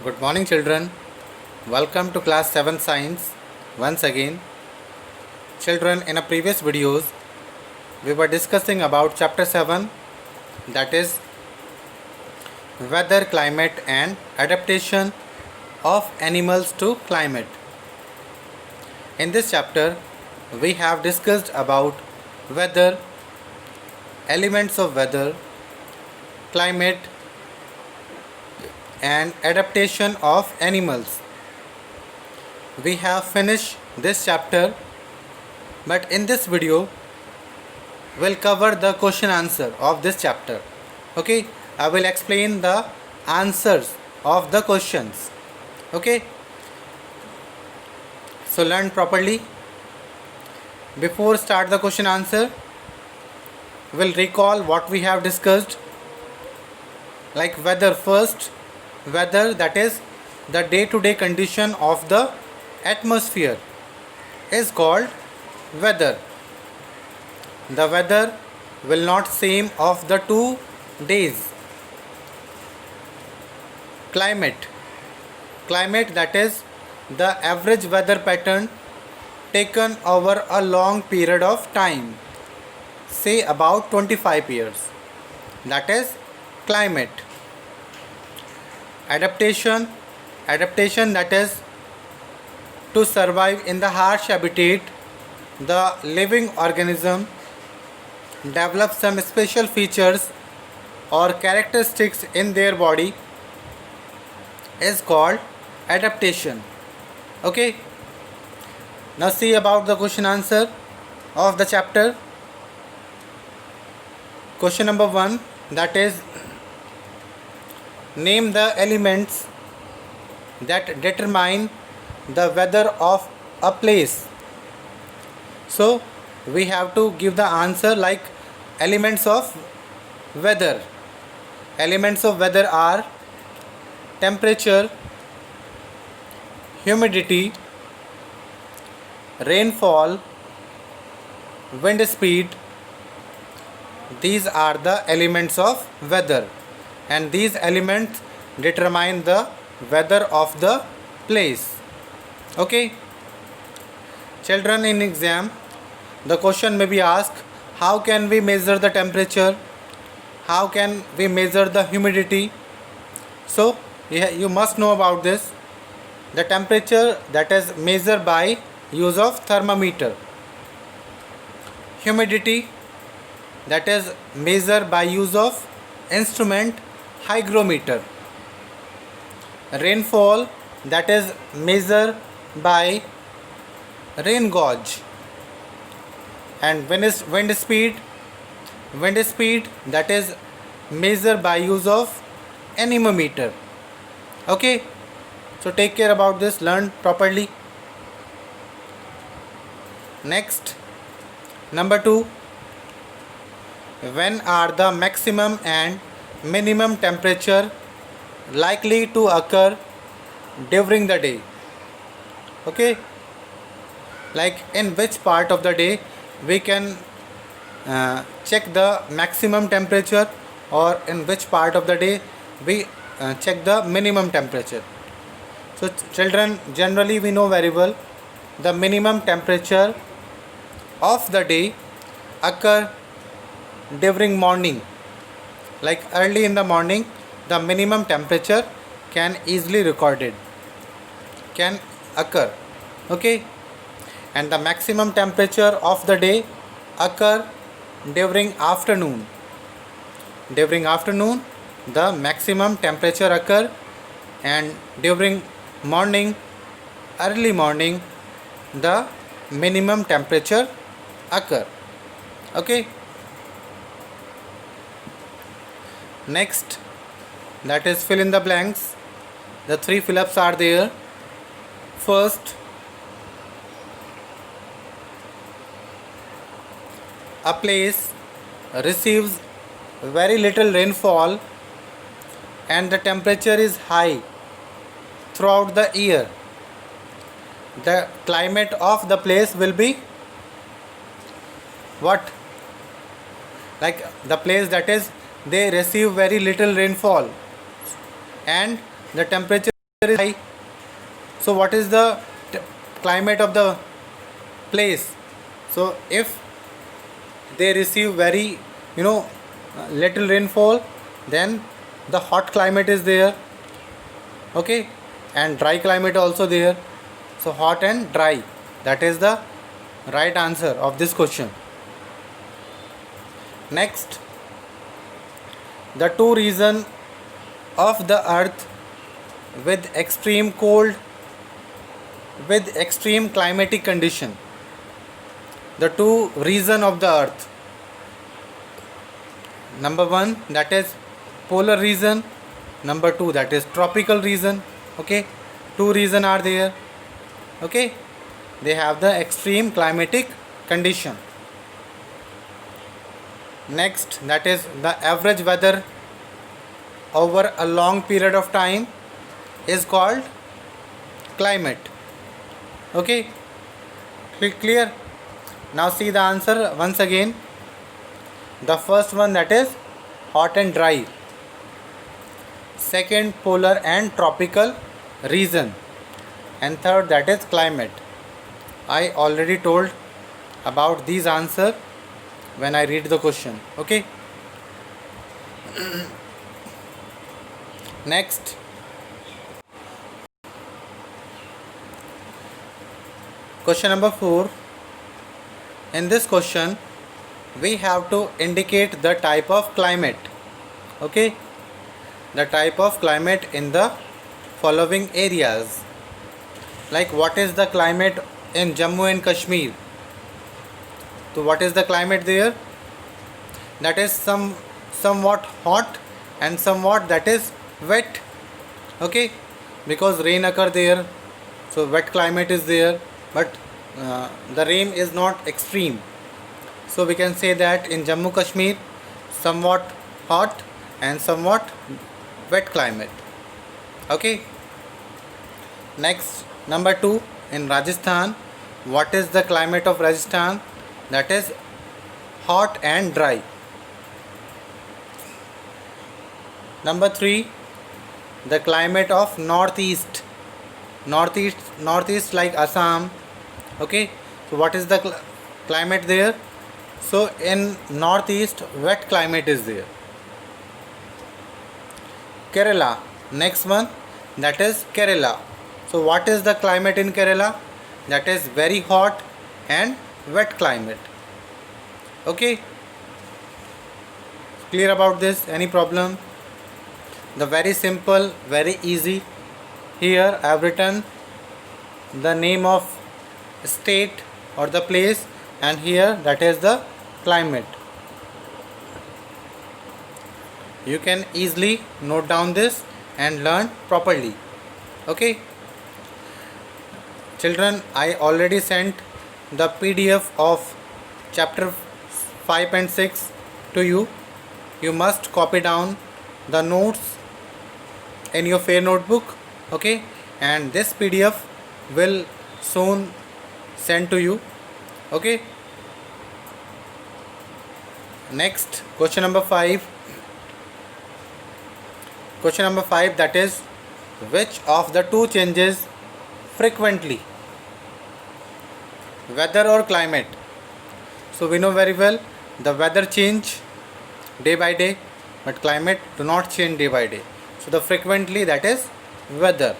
Good morning, children. Welcome to class 7 science once again. Children, in a previous videos we were discussing about chapter 7, that is weather, climate and adaptation of animals to climate. In this chapter we have discussed about weather, elements of weather, climate and adaptation of animals. We have finished this chapter, but in this video we'll cover the question answer of this chapter. Okay, I will explain the answers of the questions. Okay, so learn properly. Before start the question answer, we'll recall what we have discussed. Like weather first, weather, that is the day-to-day condition of the atmosphere, is called weather. The weather will not same of the 2 days. Climate, that is the average weather pattern taken over a long period of time, say about 25 years. That is climate. Adaptation, that is to survive in the harsh habitat, the living organism develops some special features or characteristics in their body, is called adaptation. Okay, now see about the question answer of the chapter. Question number 1, that is name the elements that determine the weather of a place. So we have to give the answer like elements of weather. Elements of weather are temperature, humidity, rainfall, wind speed. These are the elements of weather, and these elements determine the weather of the place. Okay, children, in exam the question may be asked, how can we measure the temperature, how can we measure the humidity? So you must know about this. The temperature, that is measured by use of thermometer. Humidity, that is measured by use of instrument hygrometer. Rainfall, that is measured by rain gauge. And wind speed, that is measured by use of anemometer. Okay, so take care about this, learn properly. Next, number 2, when are the maximum and minimum temperature likely to occur during the day? Okay, like in which part of the day we can check the maximum temperature, or in which part of the day we check the minimum temperature. So children, generally we know very well the minimum temperature of the day occur during morning. Like early in the morning, the minimum temperature can easily recorded, can occur. Okay, and the maximum temperature of the day occur during afternoon. During afternoon the maximum temperature occur, and during morning, early morning, the minimum temperature occur. Okay, next, that is fill in the blanks. The 3 fill-ups are there. First, a place receives very little rainfall and the temperature is high throughout the year. The climate of the place will be what? Like the place that is they receive very little rainfall and the temperature is high. So what is the climate of the place? So if they receive very, little rainfall, then the hot climate is there, okay, and dry climate also there. So hot and dry, that is the right answer of this question. Next, the two reason of the earth with extreme cold, with extreme climatic condition. The two reason of the earth: number one, that is polar region; number two, that is tropical region. Okay, two reason are there. Okay, they have the extreme climatic condition. Next, that is the average weather over a long period of time is called climate. Okay, clear? Now see the answer once again. The first one, that is hot and dry. Second, polar and tropical region. And third, that is climate. I already told about these answer when I read the question. Okay. Next, question number 4. In this question, we have to indicate the type of climate. Okay, the type of climate in the following areas. Like, what is the climate in Jammu and Kashmir? So what is the climate there? That is somewhat hot and somewhat that is wet. Okay, because rain occur there, so wet climate is there, but the rain is not extreme. So we can say that in Jammu Kashmir, somewhat hot and somewhat wet climate. Okay. Next, number 2, in Rajasthan, what is the climate of Rajasthan? That is hot and dry. Number 3, the climate of northeast like Assam. Okay, so what is the climate there? So in northeast, wet climate is there. Kerala, next one, that is Kerala. So what is the climate in Kerala? That is very hot and wet climate. Okay, clear about this? Any problem? The very simple, very easy. Here I have written the name of state or the place, and here that is the climate. You can easily note down this and learn properly. Okay, children, I already sent the PDF of chapter 5 and 6 to you. You must copy down the notes in your fair notebook. Okay, and this PDF will soon send to you. Okay, next, question number 5. Question number 5, that is, which of the two changes frequently, weather or climate? So we know very well the weather change day by day, but climate do not change day by day. So the frequently, that is weather.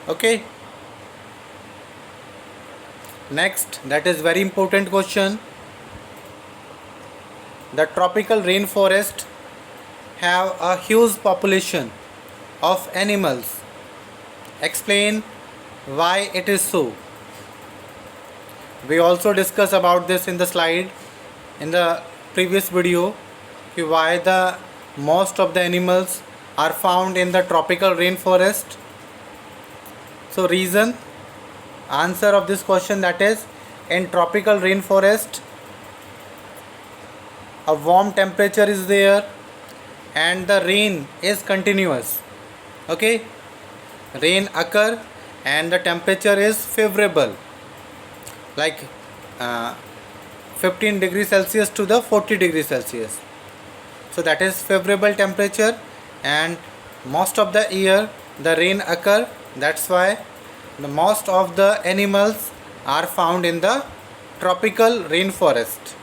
Okay, next, that is very important question. The tropical rainforest have a huge population of animals. Explain why it is so. We also discussed about this in the slide in the previous video, why the most of the animals are found in the tropical rainforest. So reason, answer of this question, that is, in tropical rainforest a warm temperature is there and the rain is continuous. Okay, rain occur and the temperature is favorable, like 15 degrees Celsius to the 40 degrees Celsius. So that is favorable temperature, and most of the year the rain occur, that's why the most of the animals are found in the tropical rainforest.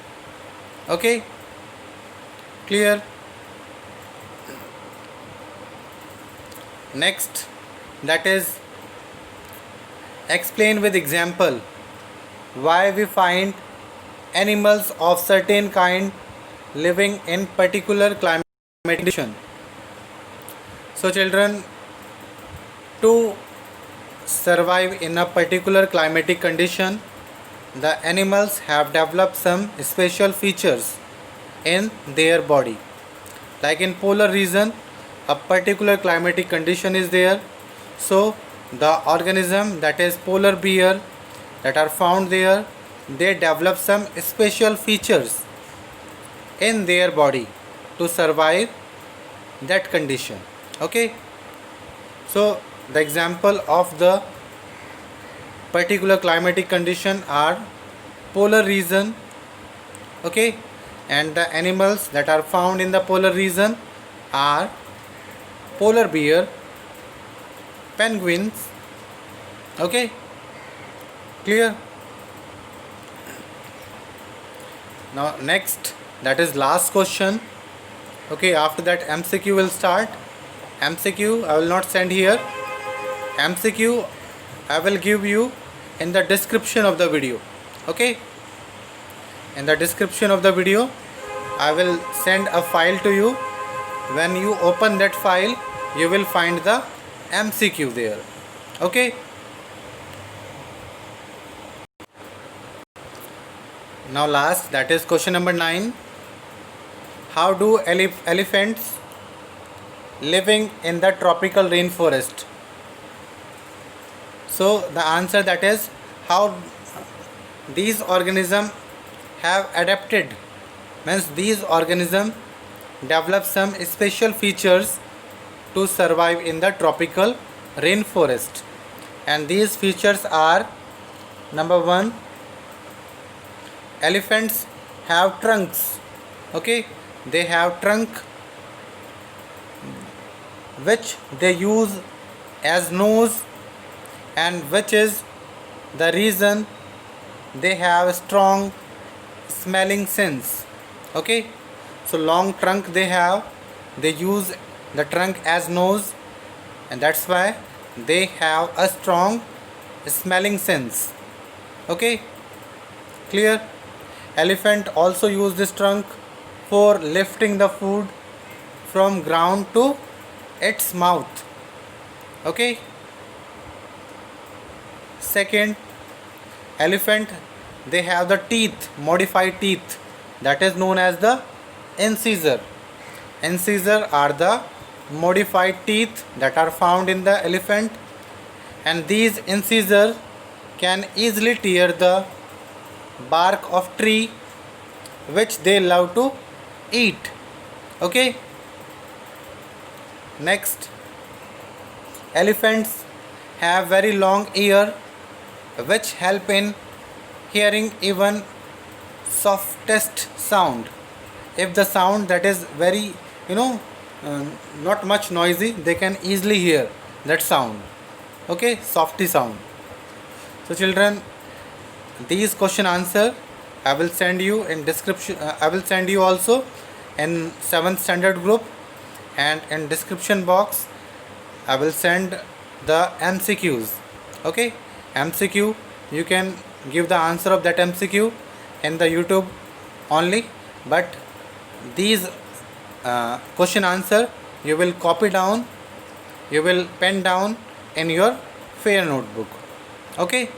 Okay, clear? Next, that is explain with example why we find animals of certain kind living in particular climate condition. So children, to survive in a particular climatic condition, the animals have developed some special features in their body. Like in polar region, a particular climatic condition is there, so the organism, that is polar bear, that are found there, they develop some special features in their body to survive that condition. Okay, so the example of the particular climatic condition are polar region. Okay, and the animals that are found in the polar region are polar bear, penguins. Okay, clear? Now next, that is last question. Okay, after that MCQ will start. MCQ I will not send here. MCQ I will give you in the description of the video. Okay, in the description of the video I will send a file to you. When you open that file, you will find the MCQ there. Okay, now last, that is question number 9. How do elephants living in the tropical rainforest? So the answer, that is how these organisms have adapted, means these organisms develop some special features to survive in the tropical rainforest. And these features are: number 1, elephants have trunks. Okay, they have trunk which they use as nose, and which is the reason they have strong smelling sense. Okay, so long trunk they have, they use the trunk as nose, and that's why they have a strong smelling sense. Okay, clear? Elephant also use this trunk for lifting the food from ground to its mouth. Okay, second, elephant, they have the teeth, modified teeth, that is known as the incisor. Incisor are the modified teeth that are found in the elephant, and these incisors can easily tear the bark of tree which they love to eat. Okay, next, elephants have very long ear which help in hearing even softest sound. If the sound that is very, not much noisy, they can easily hear that sound. Okay, softy sound. So children, these question answer I will send you in description. I will send you also in 7th standard group, and in description box I will send the MCQs. Okay, MCQ, you can give the answer of that MCQ in the YouTube only, but these question answer you will copy down, you will pen down in your fair notebook. Okay.